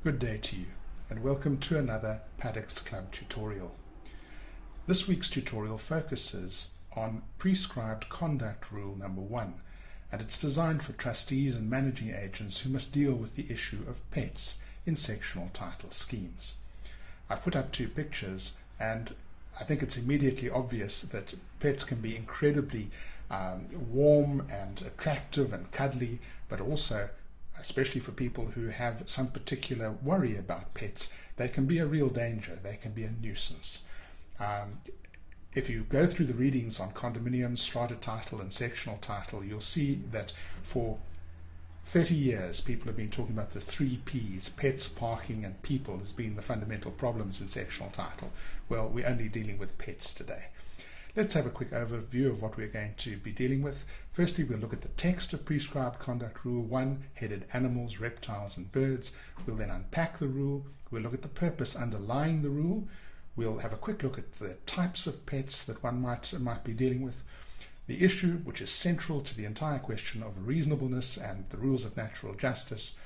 Good day to you, and welcome to another Paddocks Club tutorial. This week's tutorial focuses on prescribed conduct rule number 1, and it's designed for trustees and managing agents who must deal with the issue of pets in sectional title schemes. I've put up 2 pictures, and I think it's immediately obvious that pets can be incredibly warm and attractive and cuddly, but also, especially for people who have some particular worry about pets, they can be a real danger. They can be a nuisance. If you go through the readings on condominiums, strata title and sectional title, you'll see that for 30 years people have been talking about the 3 Ps, pets, parking and people, as being the fundamental problems in sectional title. Well, we're only dealing with pets today. Let's have a quick overview of what we're going to be dealing with. Firstly, we'll look at the text of Prescribed Conduct Rule 1, headed Animals, Reptiles and Birds. We'll then unpack the rule. We'll look at the purpose underlying the rule. We'll have a quick look at the types of pets that one might be dealing with. The issue, which is central to the entire question of reasonableness and the rules of natural justice,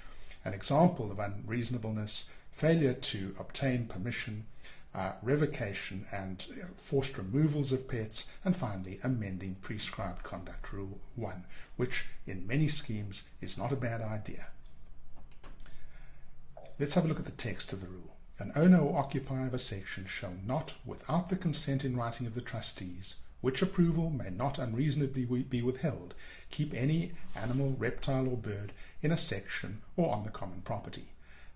an example of unreasonableness, failure to obtain permission, revocation and forced removals of pets, and finally amending Prescribed Conduct Rule 1, which in many schemes is not a bad idea. Let's have a look at the text of the rule. An owner or occupier of a section shall not, without the consent in writing of the trustees, which approval may not unreasonably be withheld, keep any animal, reptile or bird in a section or on the common property.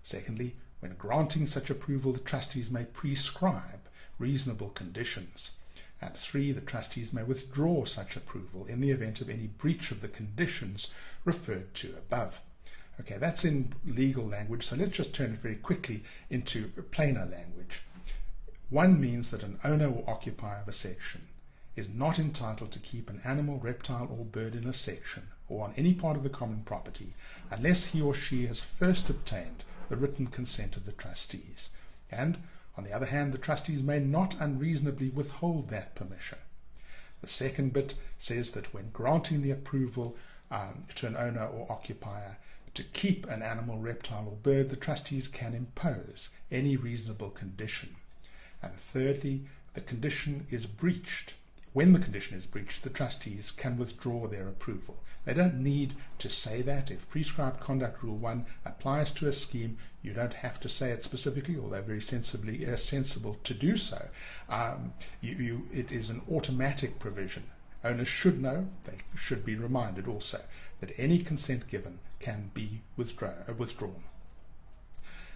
Secondly, when granting such approval, the trustees may prescribe reasonable conditions. And 3, the trustees may withdraw such approval in the event of any breach of the conditions referred to above. Okay, that's in legal language, so let's just turn it very quickly into plainer language. 1 means that an owner or occupier of a section is not entitled to keep an animal, reptile or bird in a section or on any part of the common property unless he or she has first obtained the written consent of the trustees. And, on the other hand, the trustees may not unreasonably withhold that permission. The second bit says that when granting the approval to an owner or occupier to keep an animal, reptile or bird, the trustees can impose any reasonable condition. And thirdly, the condition is breached. When the condition is breached, the trustees can withdraw their approval. They don't need to say that. If Prescribed Conduct Rule 1 applies to a scheme, you don't have to say it specifically, although very sensible to do so. It is an automatic provision. Owners should know, they should be reminded also, that any consent given can be withdrawn.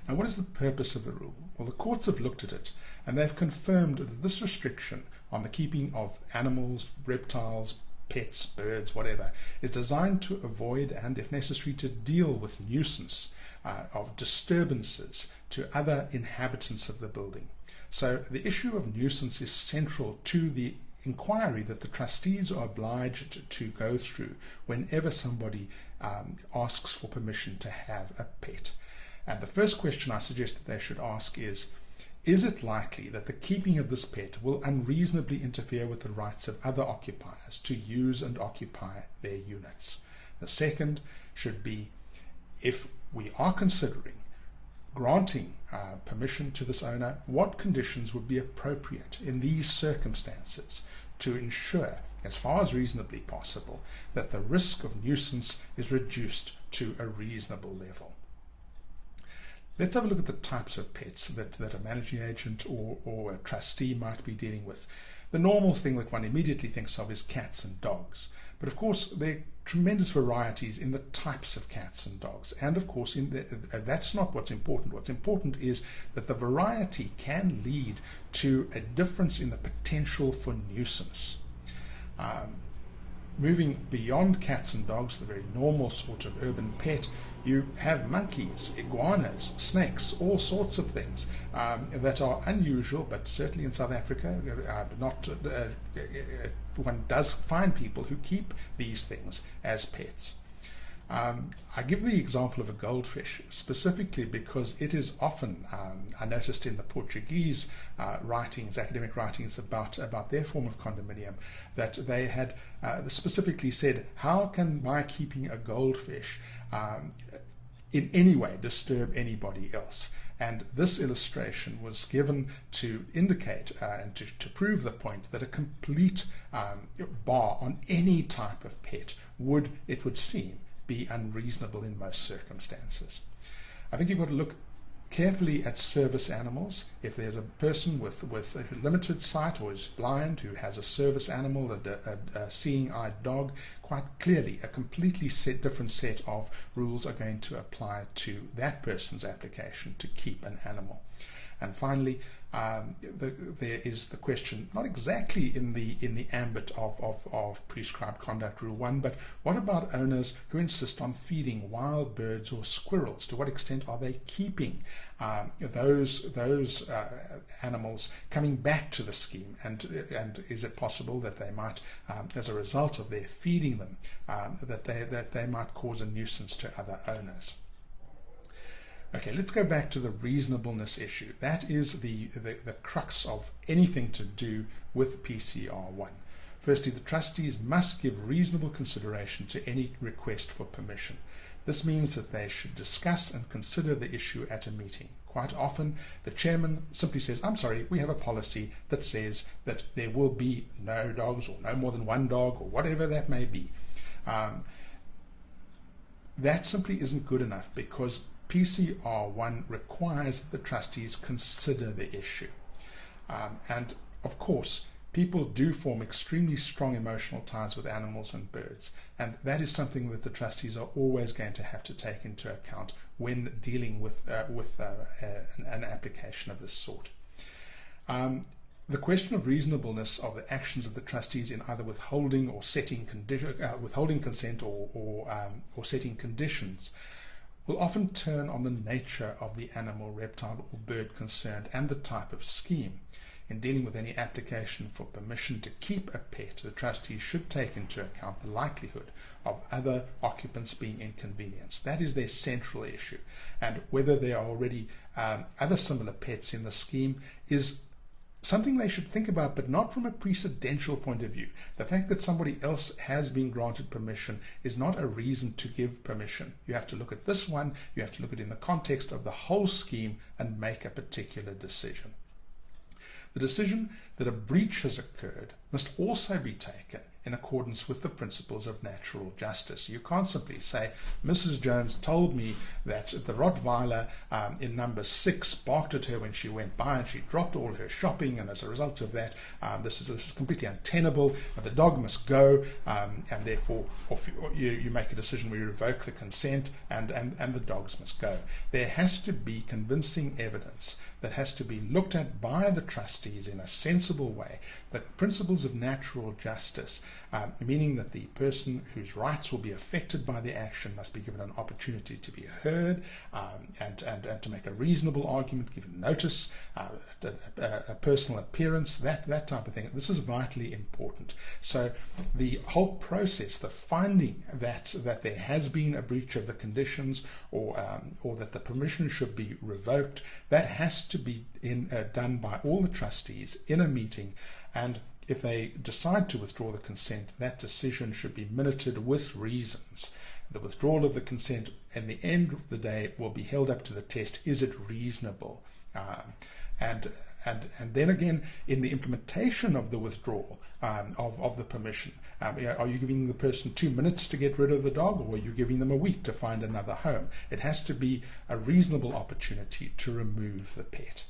Now, what is the purpose of the rule? Well, the courts have looked at it, and they've confirmed that this restriction on the keeping of animals, reptiles, pets, birds, whatever, is designed to avoid and, if necessary, to deal with nuisance of disturbances to other inhabitants of the building. So the issue of nuisance is central to the inquiry that the trustees are obliged to go through whenever somebody asks for permission to have a pet. And the first question I suggest that they should ask is it likely that the keeping of this pet will unreasonably interfere with the rights of other occupiers to use and occupy their units? The second should be, if we are considering granting permission to this owner, what conditions would be appropriate in these circumstances to ensure, as far as reasonably possible, that the risk of nuisance is reduced to a reasonable level. Let's have a look at the types of pets that a managing agent or a trustee might be dealing with. The normal thing that one immediately thinks of is cats and dogs. But of course, there are tremendous varieties in the types of cats and dogs. And of course, that's not what's important. What's important is that the variety can lead to a difference in the potential for nuisance. Moving beyond cats and dogs, the very normal sort of urban pet, you have monkeys, iguanas, snakes, all sorts of things that are unusual, but certainly in South Africa, one does find people who keep these things as pets. I give the example of a goldfish specifically because it is often, I noticed in the Portuguese writings, academic writings about their form of condominium, that they had specifically said, how can my keeping a goldfish in any way disturb anybody else. And this illustration was given to indicate and to prove the point that a complete bar on any type of pet would, it would seem, be unreasonable in most circumstances. I think you've got to look carefully at service animals. If there's a person with a limited sight or is blind who has a service animal, a seeing-eyed dog, quite clearly a completely different set of rules are going to apply to that person's application to keep an animal. And finally, there is the question, not exactly in the ambit of prescribed conduct rule 1, but what about owners who insist on feeding wild birds or squirrels? To what extent are they keeping those animals coming back to the scheme? And is it possible that they might, as a result of their feeding them, that they might cause a nuisance to other owners? Okay, let's go back to the reasonableness issue. That is the crux of anything to do with PCR1. Firstly, the trustees must give reasonable consideration to any request for permission. This means that they should discuss and consider the issue at a meeting. Quite often, the chairman simply says, I'm sorry, we have a policy that says that there will be no dogs or no more than one dog or whatever that may be. That simply isn't good enough, because PCR1 requires that the trustees consider the issue. And of course, people do form extremely strong emotional ties with animals and birds, and that is something that the trustees are always going to have to take into account when dealing with an application of this sort. The question of reasonableness of the actions of the trustees in either withholding or setting withholding consent or setting conditions will often turn on the nature of the animal, reptile or bird concerned and the type of scheme. In dealing with any application for permission to keep a pet, the trustees should take into account the likelihood of other occupants being inconvenienced. That is their central issue. And whether there are already other similar pets in the scheme is something they should think about, but not from a precedential point of view. The fact that somebody else has been granted permission is not a reason to give permission. You have to look at this one, you have to look at it in the context of the whole scheme and make a particular decision. The decision that a breach has occurred must also be taken in accordance with the principles of natural justice. You can't simply say, Mrs. Jones told me that the Rottweiler in number 6 barked at her when she went by and she dropped all her shopping, and as a result of that, this is completely untenable, the dog must go, and therefore you make a decision where you revoke the consent and the dogs must go. There has to be convincing evidence that has to be looked at by the trustees in a sensible way, that principles of natural justice, meaning that the person whose rights will be affected by the action must be given an opportunity to be heard and to make a reasonable argument, given notice, a personal appearance, that type of thing. This is vitally important. So the whole process, the finding that there has been a breach of the conditions or that the permission should be revoked, that has to be done by all the trustees in a meeting, and if they decide to withdraw the consent, that decision should be minuted with reasons. The withdrawal of the consent, in the end of the day, will be held up to the test: is it reasonable? And then again, in the implementation of the withdrawal of the permission, are you giving the person 2 minutes to get rid of the dog, or are you giving them a week to find another home? It has to be a reasonable opportunity to remove the pet.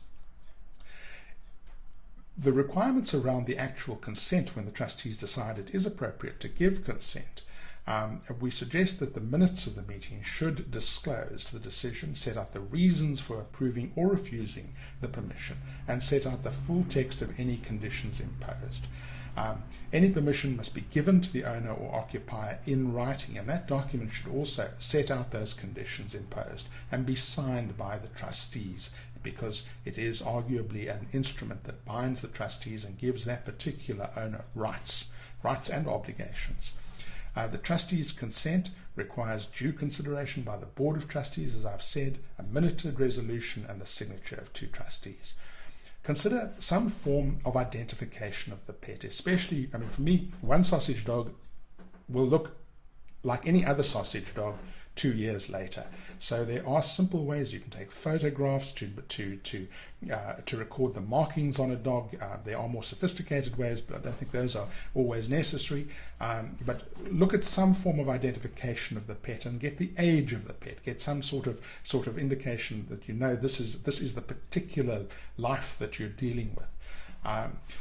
The requirements around the actual consent, when the trustees decide it is appropriate to give consent, we suggest that the minutes of the meeting should disclose the decision, set out the reasons for approving or refusing the permission, and set out the full text of any conditions imposed. Any permission must be given to the owner or occupier in writing, and that document should also set out those conditions imposed and be signed by the trustees, because it is arguably an instrument that binds the trustees and gives that particular owner rights and obligations. The trustees' consent requires due consideration by the Board of Trustees, as I've said, a minuted resolution and the signature of 2 trustees. Consider some form of identification of the pet, especially, for me, one sausage dog will look like any other sausage dog 2 years later. So there are simple ways. You can take photographs to record the markings on a dog. There are more sophisticated ways, but I don't think those are always necessary. But look at some form of identification of the pet and get the age of the pet. Get some sort of indication that you know this is the particular life that you're dealing with.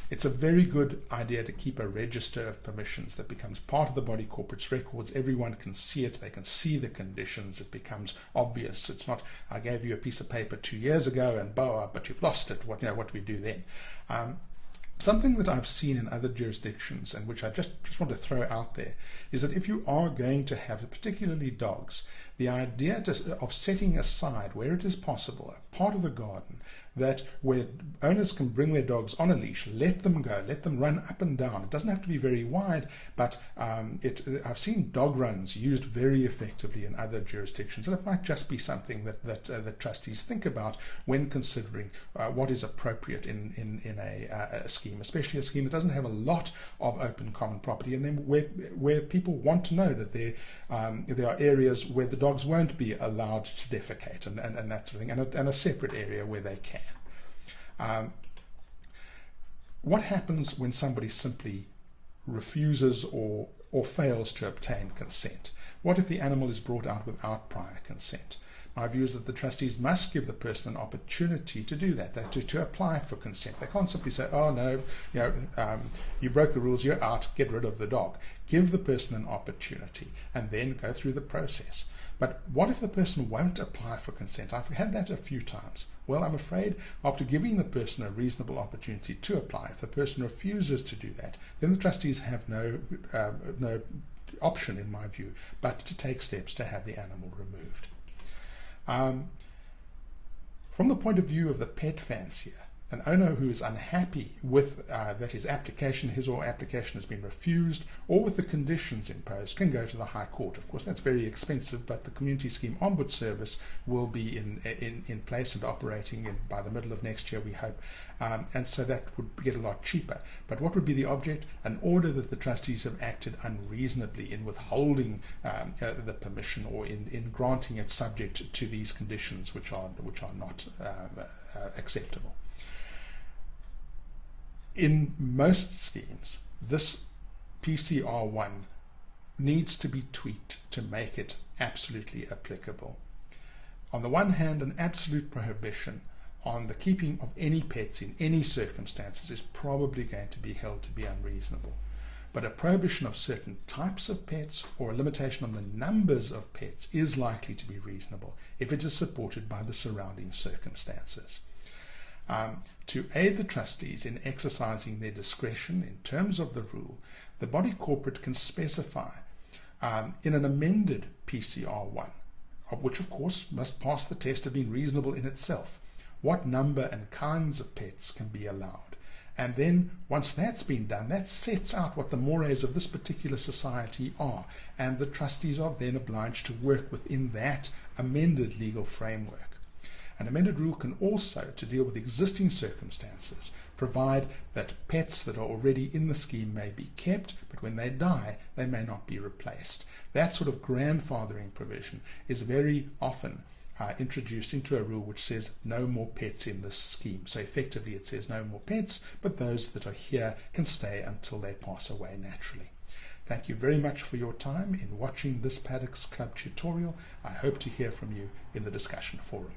It's a very good idea to keep a register of permissions that becomes part of the body corporate's records. Everyone can see it. They can see the conditions. It becomes obvious. It's not, I gave you a piece of paper 2 years ago and but you've lost it. What do we do then? Something that I've seen in other jurisdictions, and which I just want to throw out there, is that if you are going to have, particularly dogs, the idea of setting aside, where it is possible, a part of the garden that where owners can bring their dogs on a leash, let them go, let them run up and down. It doesn't have to be very wide, but I've seen dog runs used very effectively in other jurisdictions, and it might just be something that trustees think about when considering what is appropriate in a scheme, especially a scheme that doesn't have a lot of open common property, and then where people want to know that there are areas where the dogs won't be allowed to defecate and that sort of thing, and a separate area where they can. What happens when somebody simply refuses or fails to obtain consent? What if the animal is brought out without prior consent? My view is that the trustees must give the person an opportunity to do that, to apply for consent. They can't simply say, oh no, you broke the rules, you're out, get rid of the dog. Give the person an opportunity and then go through the process. But what if the person won't apply for consent? I've had that a few times. Well, I'm afraid after giving the person a reasonable opportunity to apply, if the person refuses to do that, then the trustees have no option, in my view, but to take steps to have the animal removed. From the point of view of the pet fancier, an owner who is unhappy with that his or application has been refused, or with the conditions imposed, can go to the High Court. Of course, that's very expensive, but the Community Scheme Ombuds Service will be in place and operating by the middle of next year, we hope, and so that would get a lot cheaper. But what would be the object? An order that the trustees have acted unreasonably in withholding the permission, or in granting it subject to these conditions which are not acceptable. In most schemes, this PCR1 needs to be tweaked to make it absolutely applicable. On the one hand, an absolute prohibition on the keeping of any pets in any circumstances is probably going to be held to be unreasonable. But a prohibition of certain types of pets, or a limitation on the numbers of pets, is likely to be reasonable if it is supported by the surrounding circumstances. To aid the trustees in exercising their discretion in terms of the rule, the body corporate can specify in an amended PCR1, of which of course must pass the test of being reasonable in itself, what number and kinds of pets can be allowed. And then once that's been done, that sets out what the mores of this particular society are, and the trustees are then obliged to work within that amended legal framework. An amended rule can also, to deal with existing circumstances, provide that pets that are already in the scheme may be kept, but when they die, they may not be replaced. That sort of grandfathering provision is very often introduced into a rule which says no more pets in this scheme. So effectively it says no more pets, but those that are here can stay until they pass away naturally. Thank you very much for your time in watching this Paddocks Club tutorial. I hope to hear from you in the discussion forum.